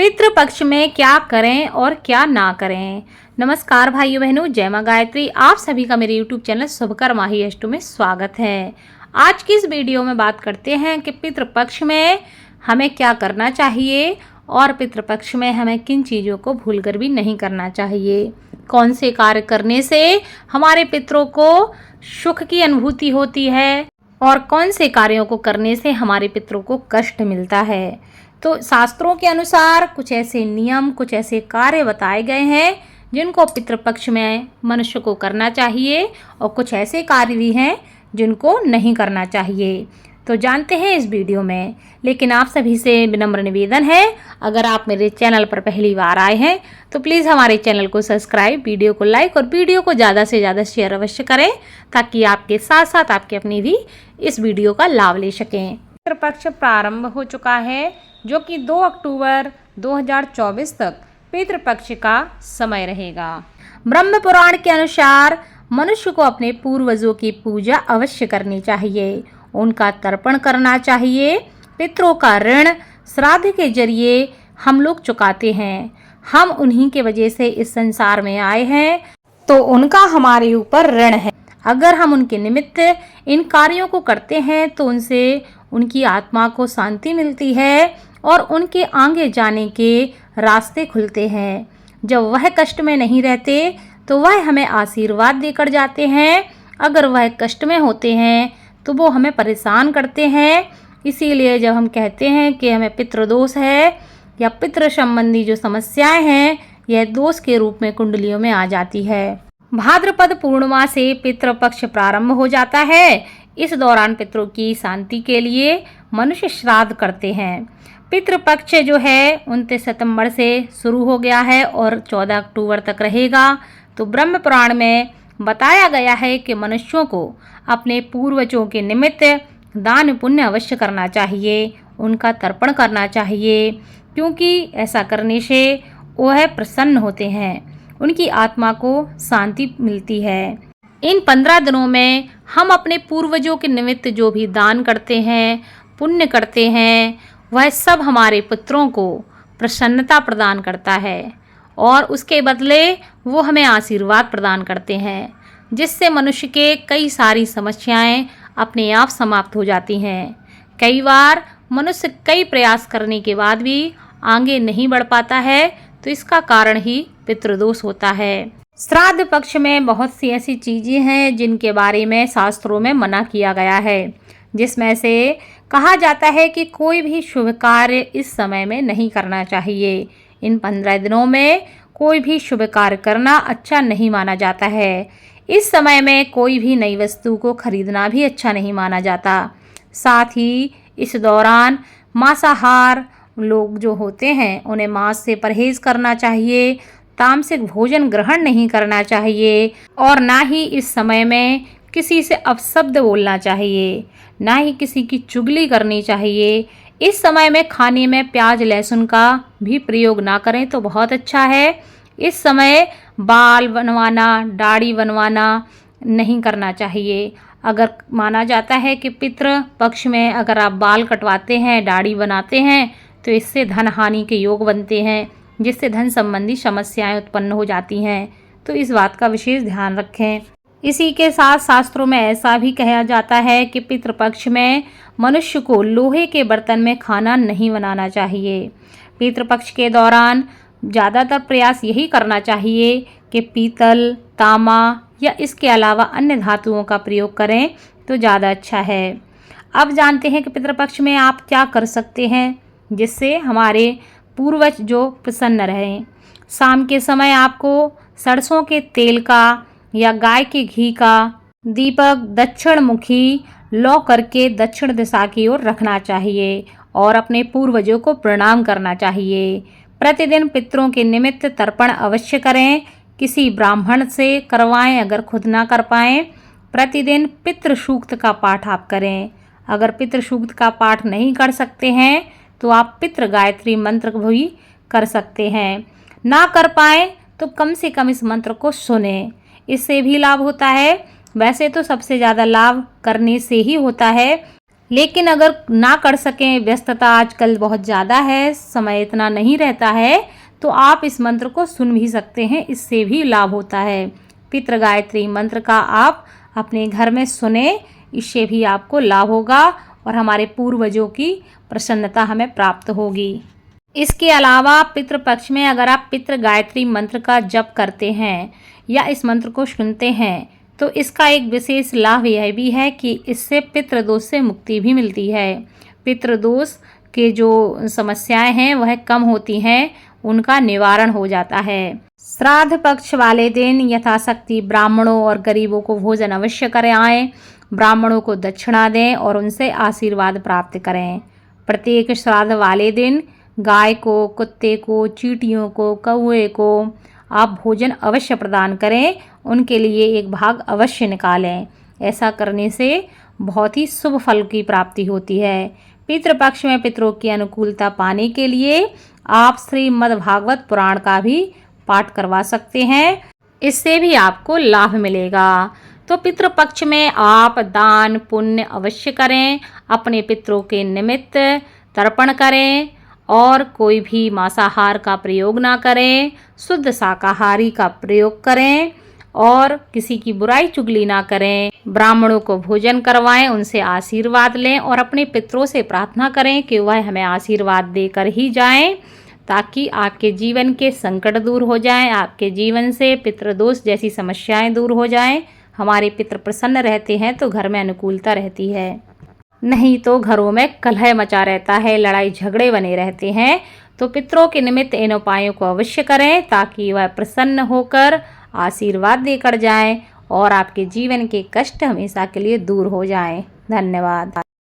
पितृपक्ष में क्या करें और क्या ना करें। नमस्कार भाइयों बहनों, जय मां गायत्री। आप सभी का मेरे YouTube चैनल शुभकर्मा ही अष्टु में स्वागत है। आज की इस वीडियो में बात करते हैं कि पितृपक्ष में हमें क्या करना चाहिए और पितृपक्ष में हमें किन चीज़ों को भूलकर भी नहीं करना चाहिए। कौन से कार्य करने से हमारे पितरों को सुख की अनुभूति होती है और कौन से कार्यों को करने से हमारे पितरों को कष्ट मिलता है। तो शास्त्रों के अनुसार कुछ ऐसे नियम, कुछ ऐसे कार्य बताए गए हैं जिनको पितृपक्ष में मनुष्य को करना चाहिए और कुछ ऐसे कार्य भी हैं जिनको नहीं करना चाहिए। तो जानते हैं इस वीडियो में। लेकिन आप सभी से विनम्र निवेदन है, अगर आप मेरे चैनल पर पहली बार आए हैं तो प्लीज़ हमारे चैनल को सब्सक्राइब, वीडियो को लाइक और वीडियो को ज़्यादा से ज़्यादा शेयर अवश्य करें ताकि आपके साथ साथ आपके अपनी भी इस वीडियो का लाभ ले सकें। पितृपक्ष प्रारंभ हो चुका है जो कि 2 अक्टूबर 2024 तक पितृपक्ष का समय रहेगा। ब्रह्म पुराण के अनुसार मनुष्य को अपने पूर्वजों की पूजा अवश्य करनी चाहिए, उनका तर्पण करना चाहिए। पितरों का ऋण श्राद्ध के जरिए हम लोग चुकाते हैं। हम उन्हीं के वजह से इस संसार में आए हैं, तो उनका हमारे ऊपर ऋण है। अगर हम उनके निमित्त इन कार्यों को करते हैं तो उनसे उनकी आत्मा को शांति मिलती है और उनके आगे जाने के रास्ते खुलते हैं। जब वह कष्ट में नहीं रहते तो वह हमें आशीर्वाद देकर जाते हैं। अगर वह कष्ट में होते हैं तो वो हमें परेशान करते हैं। इसीलिए जब हम कहते हैं कि हमें पितृदोष है या पितृ संबंधी जो समस्याएं हैं, यह दोष के रूप में कुंडलियों में आ जाती है। भाद्रपद पूर्णिमा से पितृपक्ष प्रारंभ हो जाता है। इस दौरान पितरों की शांति के लिए मनुष्य श्राद्ध करते हैं। पितृपक्ष जो है 29 सितंबर से शुरू हो गया है और 14 अक्टूबर तक रहेगा। तो ब्रह्म पुराण में बताया गया है कि मनुष्यों को अपने पूर्वजों के निमित्त दान पुण्य अवश्य करना चाहिए, उनका तर्पण करना चाहिए, क्योंकि ऐसा करने से वह प्रसन्न होते हैं, उनकी आत्मा को शांति मिलती है। इन 15 दिनों में हम अपने पूर्वजों के निमित्त जो भी दान करते हैं, पुण्य करते हैं, वह सब हमारे पितरों को प्रसन्नता प्रदान करता है और उसके बदले वो हमें आशीर्वाद प्रदान करते हैं, जिससे मनुष्य के कई सारी समस्याएं अपने आप समाप्त हो जाती हैं। कई बार मनुष्य कई प्रयास करने के बाद भी आगे नहीं बढ़ पाता है, तो इसका कारण ही पितृदोष होता है। श्राद्ध पक्ष में बहुत सी ऐसी चीज़ें हैं जिनके बारे में शास्त्रों में मना किया गया है, जिसमें से कहा जाता है कि कोई भी शुभ कार्य इस समय में नहीं करना चाहिए। इन 15 दिनों में कोई भी शुभ कार्य करना अच्छा नहीं माना जाता है। इस समय में कोई भी नई वस्तु को खरीदना भी अच्छा नहीं माना जाता। साथ ही इस दौरान मांसाहार लोग जो होते हैं उन्हें मांस से परहेज करना चाहिए, तामसिक भोजन ग्रहण नहीं करना चाहिए और ना ही इस समय में किसी से अपशब्द बोलना चाहिए, ना ही किसी की चुगली करनी चाहिए। इस समय में खाने में प्याज लहसुन का भी प्रयोग ना करें तो बहुत अच्छा है। इस समय बाल बनवाना, दाढ़ी बनवाना नहीं करना चाहिए। अगर माना जाता है कि पितृ पक्ष में अगर आप बाल कटवाते हैं, दाढ़ी बनाते हैं तो इससे धन हानि के योग बनते हैं, जिससे धन संबंधी समस्याएं उत्पन्न हो जाती हैं। तो इस बात का विशेष ध्यान रखें। इसी के साथ शास्त्रों में ऐसा भी कहा जाता है कि पितृपक्ष में मनुष्य को लोहे के बर्तन में खाना नहीं बनाना चाहिए। पितृपक्ष के दौरान ज़्यादातर प्रयास यही करना चाहिए कि पीतल, तांबा या इसके अलावा अन्य धातुओं का प्रयोग करें तो ज़्यादा अच्छा है। अब जानते हैं कि पितृपक्ष में आप क्या कर सकते हैं जिससे हमारे पूर्वज जो प्रसन्न रहें। शाम के समय आपको सरसों के तेल का या गाय के घी का दीपक दक्षिण मुखी लौ करके दक्षिण दिशा की ओर रखना चाहिए और अपने पूर्वजों को प्रणाम करना चाहिए। प्रतिदिन पितरों के निमित्त तर्पण अवश्य करें, किसी ब्राह्मण से करवाएं अगर खुद ना कर पाएं। प्रतिदिन पितृ सूक्त का पाठ आप करें। अगर पितृ सूक्त का पाठ नहीं कर सकते हैं तो आप पितृ गायत्री मंत्र भी कर सकते हैं। ना कर पाएं तो कम से कम इस मंत्र को सुनें, इससे भी लाभ होता है। वैसे तो सबसे ज़्यादा लाभ करने से ही होता है, लेकिन अगर ना कर सकें, व्यस्तता आजकल बहुत ज़्यादा है, समय इतना नहीं रहता है, तो आप इस मंत्र को सुन भी सकते हैं, इससे भी लाभ होता है। पितृ गायत्री मंत्र का आप अपने घर में सुने, इससे भी आपको लाभ होगा और हमारे पूर्वजों की प्रसन्नता हमें प्राप्त होगी। इसके अलावा पितृपक्ष में अगर आप पितृ गायत्री मंत्र का जप करते हैं या इस मंत्र को सुनते हैं, तो इसका एक विशेष लाभ यह भी है कि इससे पितृदोष से मुक्ति भी मिलती है। पितृदोष के जो समस्याएं हैं वह कम होती हैं, उनका निवारण हो जाता है। श्राद्ध पक्ष वाले दिन यथाशक्ति ब्राह्मणों और गरीबों को भोजन अवश्य कराएं, ब्राह्मणों को दक्षिणा दें और उनसे आशीर्वाद प्राप्त करें। प्रत्येक श्राद्ध वाले दिन गाय को, कुत्ते को, चींटियों को, कौवे को आप भोजन अवश्य प्रदान करें, उनके लिए एक भाग अवश्य निकालें। ऐसा करने से बहुत ही शुभ फल की प्राप्ति होती है। पितृपक्ष में पितरों की अनुकूलता पाने के लिए आप श्रीमद्भागवत पुराण का भी पाठ करवा सकते हैं, इससे भी आपको लाभ मिलेगा। तो पितृपक्ष में आप दान पुण्य अवश्य करें, अपने पितरों के निमित्त तर्पण करें और कोई भी मांसाहार का प्रयोग ना करें, शुद्ध शाकाहारी का प्रयोग करें और किसी की बुराई चुगली ना करें। ब्राह्मणों को भोजन करवाएं, उनसे आशीर्वाद लें और अपने पितरों से प्रार्थना करें कि वह हमें आशीर्वाद देकर ही जाएं, ताकि आपके जीवन के संकट दूर हो जाएं, आपके जीवन से पितृदोष जैसी समस्याएं दूर हो जाएं। हमारे पितृ प्रसन्न रहते हैं तो घर में अनुकूलता रहती है, नहीं तो घरों में कलह मचा रहता है, लड़ाई झगड़े बने रहते हैं। तो पितरों के निमित्त इन उपायों को अवश्य करें, ताकि वह प्रसन्न होकर आशीर्वाद देकर जाएं और आपके जीवन के कष्ट हमेशा के लिए दूर हो जाएं। धन्यवाद।